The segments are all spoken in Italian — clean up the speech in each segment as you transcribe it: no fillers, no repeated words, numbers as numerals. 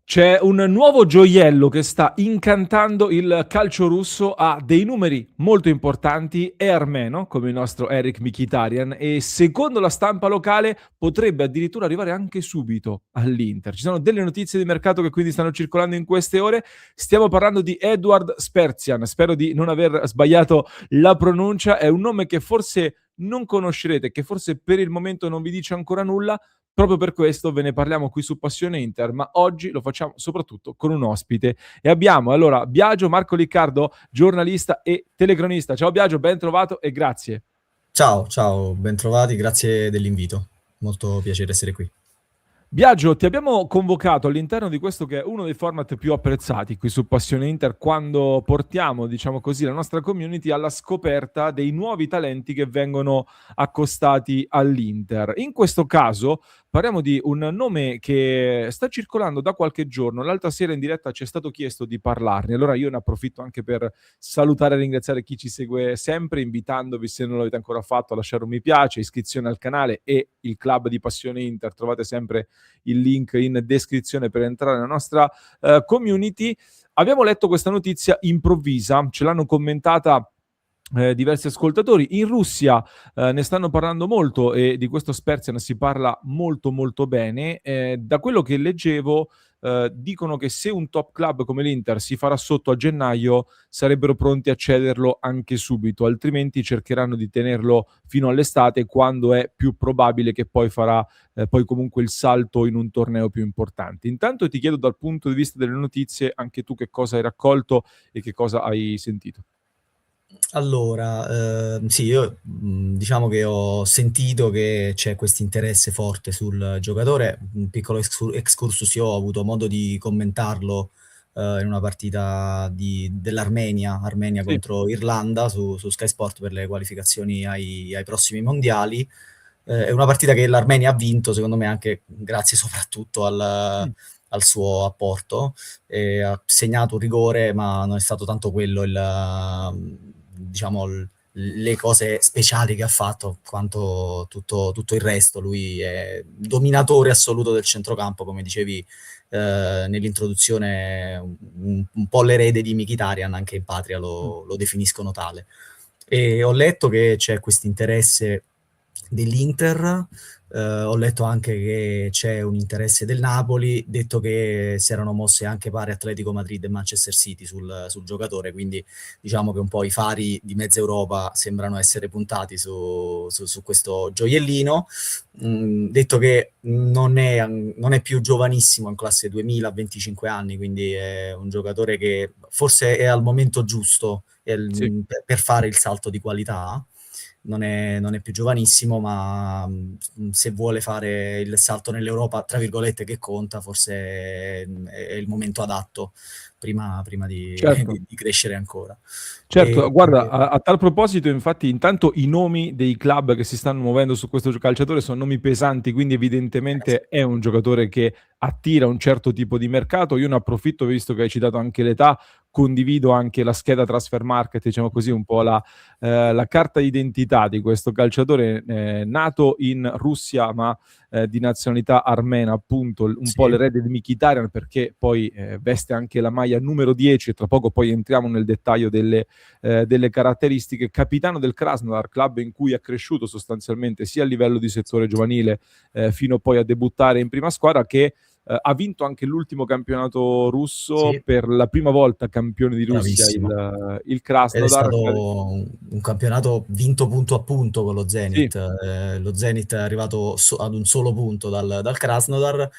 C'è un nuovo gioiello che sta incantando il calcio russo, ha dei numeri molto importanti, è armeno, come il nostro Eric Mkhitaryan, e secondo la stampa locale potrebbe addirittura arrivare anche subito all'Inter. Ci sono delle notizie di mercato che quindi stanno circolando in queste ore. Stiamo parlando di Edward Sperzian, spero di non aver sbagliato la pronuncia, è un nome che forse non conoscerete, che forse per il momento non vi dice ancora nulla. Proprio per questo ve ne parliamo qui su Passione Inter, ma oggi lo facciamo soprattutto con un ospite. E abbiamo allora Biagio Marco Liccardo, giornalista e telecronista. Ciao Biagio, ben trovato e grazie. Ciao, ciao, bentrovati, grazie dell'invito. Molto piacere essere qui. Biagio, ti abbiamo convocato all'interno di questo che è uno dei format più apprezzati qui su Passione Inter, quando portiamo, diciamo così, la nostra community alla scoperta dei nuovi talenti che vengono accostati all'Inter. In questo caso parliamo di un nome che sta circolando da qualche giorno. L'altra sera in diretta ci è stato chiesto di parlarne, allora io ne approfitto anche per salutare e ringraziare chi ci segue sempre, invitandovi, se non l'avete ancora fatto, a lasciare un mi piace, iscrizione al canale e il club di Passione Inter. Trovate sempre il link in descrizione per entrare nella nostra community. Abbiamo letto questa notizia improvvisa, ce l'hanno commentata diversi ascoltatori. In Russia ne stanno parlando molto e di questo Sperzian si parla molto molto bene. Da quello che leggevo dicono che se un top club come l'Inter si farà sotto a gennaio sarebbero pronti a cederlo anche subito, altrimenti cercheranno di tenerlo fino all'estate, quando è più probabile che poi farà poi comunque il salto in un torneo più importante. Intanto ti chiedo, dal punto di vista delle notizie, anche tu che cosa hai raccolto e che cosa hai sentito. Allora, sì, io diciamo che ho sentito che c'è questo interesse forte sul giocatore. Un piccolo excursus, io ho avuto modo di commentarlo in una partita dell'Armenia, Armenia Sì. contro Irlanda su Sky Sport per le qualificazioni ai prossimi mondiali. È una partita che l'Armenia ha vinto, secondo me anche grazie soprattutto al suo apporto. Ha segnato un rigore, ma non è stato tanto quello diciamo, le cose speciali che ha fatto, quanto tutto il resto. Lui è dominatore assoluto del centrocampo, come dicevi nell'introduzione, un po' l'erede di Mkhitaryan, anche in patria Mm. lo definiscono tale. E ho letto che c'è questo interesse dell'Inter, ho letto anche che c'è un interesse del Napoli, detto che si erano mosse anche pari Atletico Madrid e Manchester City sul giocatore, quindi diciamo che un po' i fari di mezza Europa sembrano essere puntati su questo gioiellino. Detto che non è più giovanissimo, in classe 2000, 25 anni, quindi è un giocatore che forse è al momento giusto Sì. per fare il salto di qualità. Non è più giovanissimo, ma se vuole fare il salto nell'Europa, tra virgolette, che conta, forse è il momento adatto prima di, Certo. di crescere ancora. Certo, E, guarda, a tal proposito, infatti, intanto i nomi dei club che si stanno muovendo su questo calciatore sono nomi pesanti, quindi evidentemente è un giocatore che attira un certo tipo di mercato. Io ne approfitto, visto che hai citato anche l'età, condivido anche la scheda transfer market, diciamo così, un po' la carta d'identità di questo calciatore, nato in Russia, ma di nazionalità armena, appunto, un po' sì. l'erede di Mkhitaryan, perché poi veste anche la maglia numero 10, e tra poco poi entriamo nel dettaglio delle caratteristiche. Capitano del Krasnodar, club in cui è cresciuto sostanzialmente sia a livello di settore giovanile fino poi a debuttare in prima squadra, che ha vinto anche l'ultimo campionato russo, Sì, per la prima volta campione di Russia bravissimo. il Ed è Krasnodar. stato un campionato vinto punto a punto con lo Sì, Zenit. Lo Zenit è arrivato ad un solo punto dal Krasnodar.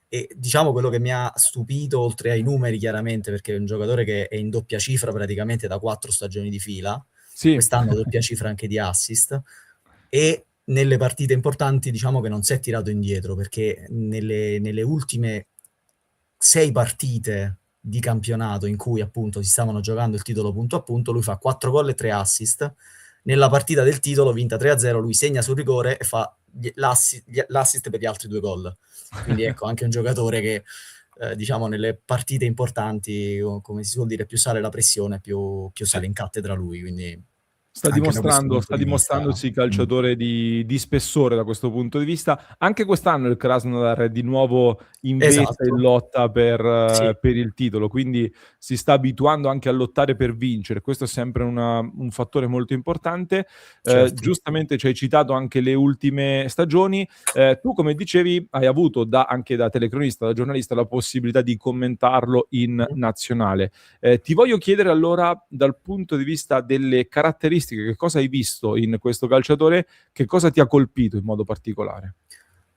E diciamo quello che mi ha stupito, oltre ai numeri chiaramente, perché è un giocatore che è in doppia cifra praticamente da 4 stagioni di fila, sì. quest'anno doppia cifra anche di assist, e nelle partite importanti diciamo che non si è tirato indietro, perché nelle ultime 6 partite di campionato in cui appunto si stavano giocando il titolo punto a punto, lui fa 4 gol e 3 assist. Nella partita del titolo vinta 3-0, lui segna sul rigore e fa l'assist per gli altri 2 gol. Quindi ecco, anche un giocatore che diciamo nelle partite importanti, come si suol dire, più sale la pressione, più Sì. sale in cattedra lui. Quindi anche da questo punto Sta di vista. dimostrandosi calciatore di spessore da questo punto di vista. Anche quest'anno il Krasnodar è di nuovo in vetta e Esatto, lotta sì, per il titolo, quindi si sta abituando anche a lottare per vincere. Questo è sempre un fattore molto importante. certo. Giustamente ci hai citato anche le ultime stagioni. Tu, come dicevi, hai avuto anche da telecronista, da giornalista, la possibilità di commentarlo in Mh-mh. nazionale. Ti voglio chiedere allora, dal punto di vista delle caratteristiche, che cosa hai visto in questo calciatore, che cosa ti ha colpito in modo particolare?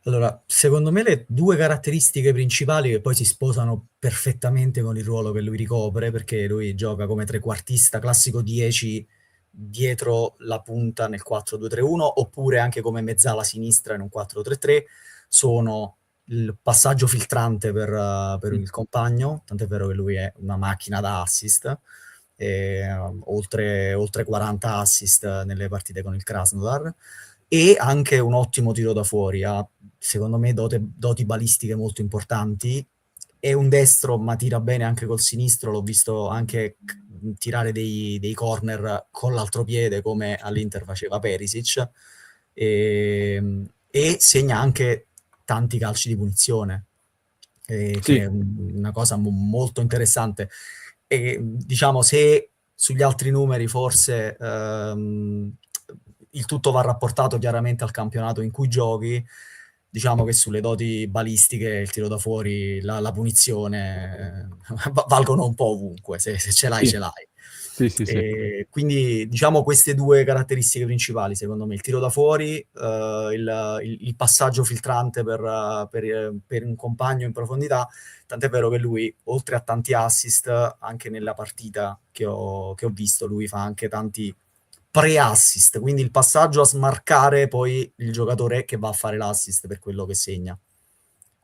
Allora, secondo me le 2 caratteristiche principali che poi si sposano perfettamente con il ruolo che lui ricopre, perché lui gioca come trequartista, classico 10 dietro la punta nel 4-2-3-1, oppure anche come mezzala sinistra in un 4-3-3, sono il passaggio filtrante per Mh. il compagno, tant'è vero che lui è una macchina da assist, oltre 40 assist nelle partite con il Krasnodar, e anche un ottimo tiro da fuori. Ha, secondo me, doti balistiche molto importanti. È un destro, ma tira bene anche col sinistro. L'ho visto anche tirare dei corner con l'altro piede, come all'Inter faceva Perisic. E segna anche tanti calci di punizione, che Sì, è una cosa molto interessante. E diciamo, se sugli altri numeri forse il tutto va rapportato chiaramente al campionato in cui giochi, diciamo che sulle doti balistiche, il tiro da fuori, la punizione valgono un po' ovunque, se ce l'hai, sì, ce l'hai. sì, sì, sì. Quindi diciamo queste due caratteristiche principali, secondo me, il tiro da fuori, il passaggio filtrante per un compagno in profondità, tant'è vero che lui, oltre a tanti assist, anche nella partita che ho visto, lui fa anche tanti pre-assist, quindi il passaggio a smarcare poi il giocatore che va a fare l'assist per quello che segna.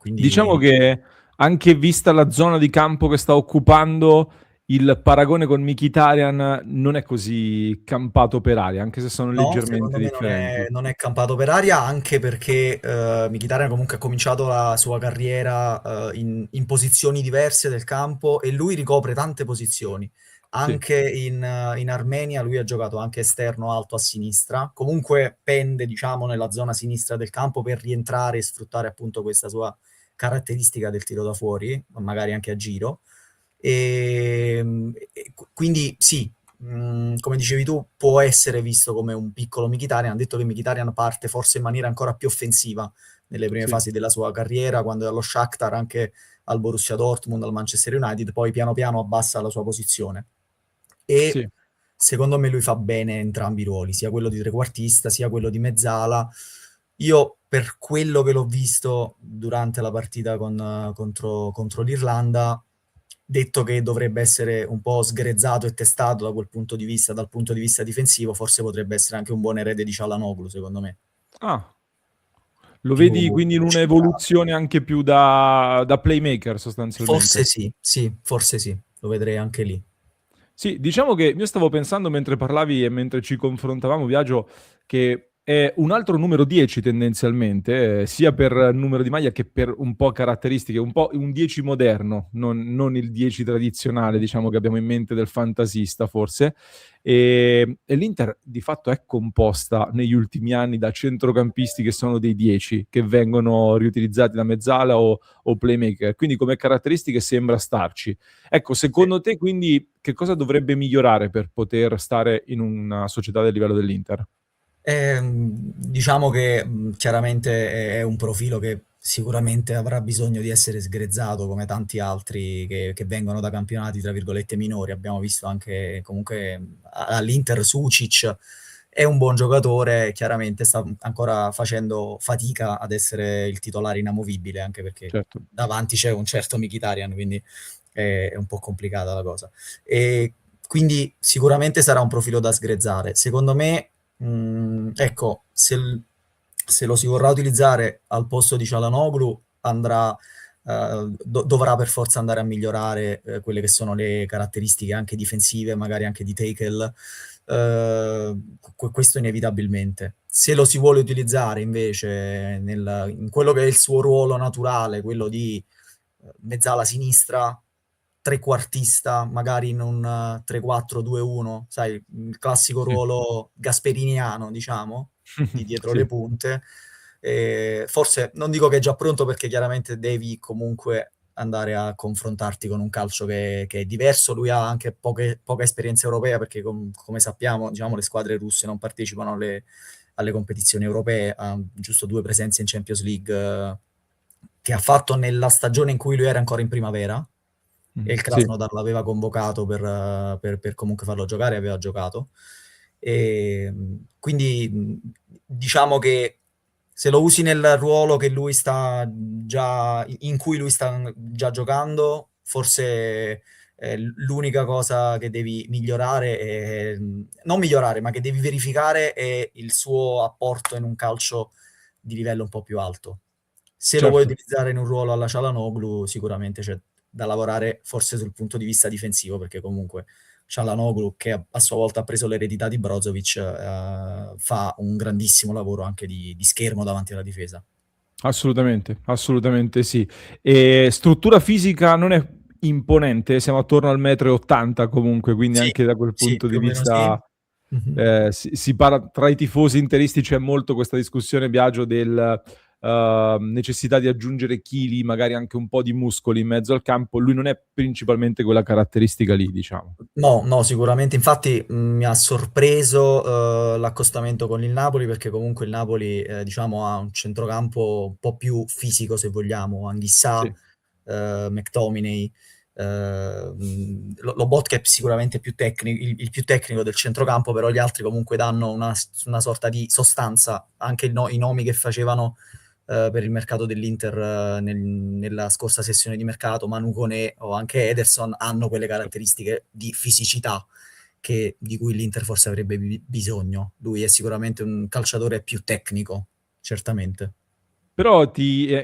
Diciamo Quindi che anche vista la zona di campo che sta occupando, il paragone con Mkhitaryan non è così campato per aria, anche se sono no, leggermente secondo me non è, differenti. non è campato per aria, anche perché Mkhitaryan comunque ha cominciato la sua carriera in posizioni diverse del campo e lui ricopre tante posizioni. Sì, Anche in Armenia lui ha giocato anche esterno alto a sinistra, comunque pende, diciamo, nella zona sinistra del campo per rientrare e sfruttare appunto questa sua caratteristica del tiro da fuori, magari anche a giro. Quindi sì, come dicevi tu, può essere visto come un piccolo Mkhitaryan. Ha detto che Mkhitaryan parte forse in maniera ancora più offensiva nelle prime sì, fasi della sua carriera, quando è allo Shakhtar, anche al Borussia Dortmund, al Manchester United, poi piano piano abbassa la sua posizione. E sì. secondo me lui fa bene entrambi i ruoli, sia quello di trequartista, sia quello di mezzala. Io, per quello che l'ho visto durante la partita contro l'Irlanda, detto che dovrebbe essere un po' sgrezzato e testato da quel punto di vista, dal punto di vista difensivo, forse potrebbe essere anche un buon erede di Çalhanoğlu, secondo me. Ah, lo vedi Più quindi in centrato. un'evoluzione anche più da playmaker Forse sostanzialmente. sì, sì, forse sì, lo vedrei anche lì. Sì, diciamo che io stavo pensando mentre parlavi e mentre ci confrontavamo, Biagio, che è un altro numero 10 tendenzialmente, sia per numero di maglia che per un po' caratteristiche, un po' un 10 moderno, non il 10 tradizionale, diciamo che abbiamo in mente del fantasista forse. E l'Inter di fatto è composta negli ultimi anni da centrocampisti che sono dei 10, che vengono riutilizzati da mezzala o playmaker, quindi come caratteristiche sembra starci. Ecco, Sì. secondo te quindi che cosa dovrebbe migliorare per poter stare in una società del livello dell'Inter? Diciamo che chiaramente è un profilo che sicuramente avrà bisogno di essere sgrezzato come tanti altri che vengono da campionati, tra virgolette, minori. Abbiamo visto anche comunque all'Inter Sucic è un buon giocatore, chiaramente sta ancora facendo fatica ad essere il titolare inamovibile, anche perché Certo. davanti c'è un certo Mkhitaryan, quindi è un po' complicata la cosa. E quindi sicuramente sarà un profilo da sgrezzare. Secondo me, ecco, se lo si vorrà utilizzare al posto di Çalhanoğlu, dovrà per forza andare a migliorare quelle che sono le caratteristiche anche difensive, magari anche di Tuchel, questo inevitabilmente. Se lo si vuole utilizzare invece in quello che è il suo ruolo naturale, quello di mezzala sinistra, trequartista, magari in un 3-4-2-1, sai, il classico ruolo gasperiniano, diciamo, di dietro le Sì. punte. Forse non dico che è già pronto, perché chiaramente devi comunque andare a confrontarti con un calcio che è diverso. Lui ha anche poca esperienza europea, perché come sappiamo, diciamo, le squadre russe non partecipano alle competizioni europee, ha giusto 2 presenze in Champions League, che ha fatto nella stagione in cui lui era ancora in primavera, e il Sì. Krasnodar l'aveva convocato per comunque farlo giocare, e aveva giocato. Quindi diciamo che se lo usi nel ruolo che lui sta già in cui lui sta già giocando, forse l'unica cosa che devi migliorare non migliorare, ma che devi verificare, è il suo apporto in un calcio di livello un po' più alto. Se lo vuoi Certo. utilizzare in un ruolo alla Çalhanoğlu, sicuramente c'è da lavorare, forse sul punto di vista difensivo, perché comunque Çalhanoğlu, che a sua volta ha preso l'eredità di Brozovic, fa un grandissimo lavoro anche di schermo davanti alla difesa. Assolutamente, assolutamente sì. E struttura fisica non è imponente, siamo attorno al 1,80 m comunque, quindi Sì, anche da quel sì, punto di più o meno sì. vista Mh-mh. si parla tra i tifosi interisti, c'è molto questa discussione, Biagio, del necessità di aggiungere chili, magari anche un po' di muscoli in mezzo al campo. Lui non è principalmente quella caratteristica lì, diciamo. No, no, sicuramente. Infatti, mi ha sorpreso, l'accostamento con il Napoli, perché comunque il Napoli, diciamo, ha un centrocampo un po' più fisico, se vogliamo. Anghissà, Sì, McTominay, Lobotka è sicuramente il più tecnico del centrocampo, però gli altri comunque danno una sorta di sostanza. Anche i nomi che facevano per il mercato dell'Inter, nella scorsa sessione di mercato, Manu Koné o anche Ederson, hanno quelle certo. caratteristiche di fisicità di cui l'Inter forse avrebbe bisogno. Lui è sicuramente un calciatore più tecnico, certamente. Però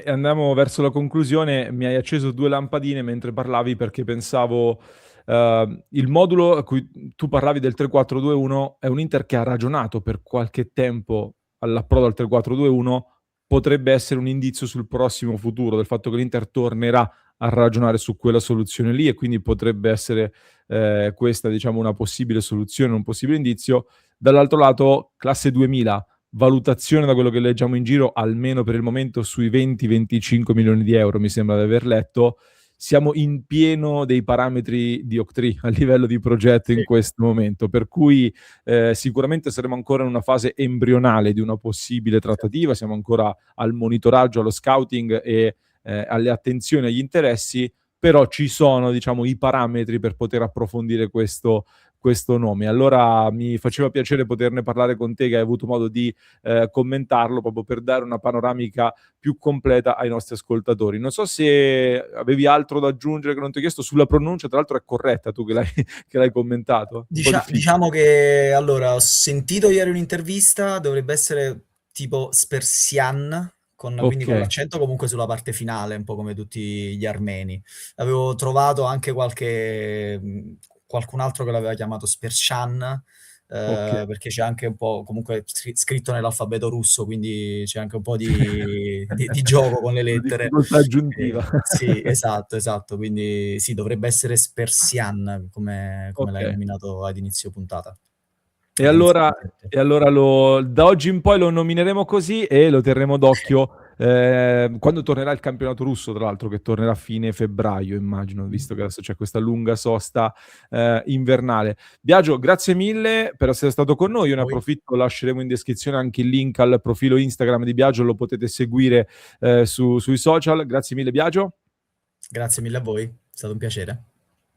andiamo verso la conclusione, mi hai acceso 2 lampadine mentre parlavi, perché pensavo, il modulo a cui tu parlavi del 3-4-2-1 è un Inter che ha ragionato per qualche tempo all'approdo al 3-4-2-1, potrebbe essere un indizio sul prossimo futuro, del fatto che l'Inter tornerà a ragionare su quella soluzione lì, e quindi potrebbe essere, questa, diciamo, una possibile soluzione, un possibile indizio. Dall'altro lato, classe 2000, valutazione, da quello che leggiamo in giro, almeno per il momento sui 20-25 milioni di euro, mi sembra di aver letto. Siamo in pieno dei parametri di Octree a livello di progetto in Sì, questo momento, per cui sicuramente saremo ancora in una fase embrionale di una possibile sì, trattativa, siamo ancora al monitoraggio, allo scouting e alle attenzioni agli interessi, però ci sono, diciamo, i parametri per poter approfondire questo nome. Allora mi faceva piacere poterne parlare con te, che hai avuto modo di commentarlo, proprio per dare una panoramica più completa ai nostri ascoltatori. Non so se avevi altro da aggiungere che non ti ho chiesto sulla pronuncia, tra l'altro è corretta, tu che l'hai, che l'hai commentato, un po' difficile. Diciamo che allora ho sentito ieri un'intervista, dovrebbe essere tipo Spersian, quindi Ok, con l'accento comunque sulla parte finale, un po' come tutti gli armeni. Avevo trovato anche qualcun altro che l'aveva chiamato Spersian, ok. perché c'è anche un po' comunque scritto nell'alfabeto russo, quindi c'è anche un po' di gioco con le Una lettere. difficoltà aggiuntiva. Sì, esatto, esatto. Quindi sì, dovrebbe essere Spersian, come Ok. l'hai nominato ad inizio puntata, E ad inizio allora, diretta. da oggi in poi lo nomineremo così e lo terremo d'occhio quando tornerà il campionato russo, tra l'altro, che tornerà a fine febbraio, immagino, visto che adesso c'è questa lunga sosta invernale. Biagio, grazie mille per essere stato con noi. Io ne Poi, approfitto, lasceremo in descrizione anche il link al profilo Instagram di Biagio, lo potete seguire sui social. Grazie mille, Biagio. grazie mille a voi, è stato un piacere.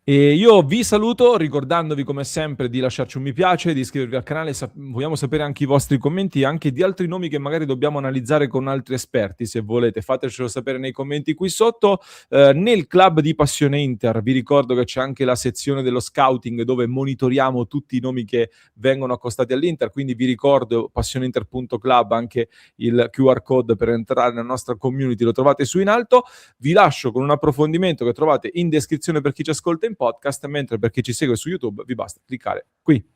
E io vi saluto ricordandovi come sempre di lasciarci un mi piace, di iscrivervi al canale, vogliamo sapere anche i vostri commenti e anche di altri nomi che magari dobbiamo analizzare con altri esperti. Se volete fatecelo sapere nei commenti qui sotto. Nel club di Passione Inter vi ricordo che c'è anche la sezione dello scouting, dove monitoriamo tutti i nomi che vengono accostati all'Inter, quindi vi ricordo passioneinter.club, anche il QR code per entrare nella nostra community lo trovate su in alto. Vi lascio con un approfondimento che trovate in descrizione per chi ci ascolta in podcast, mentre per chi ci segue su YouTube vi basta cliccare qui.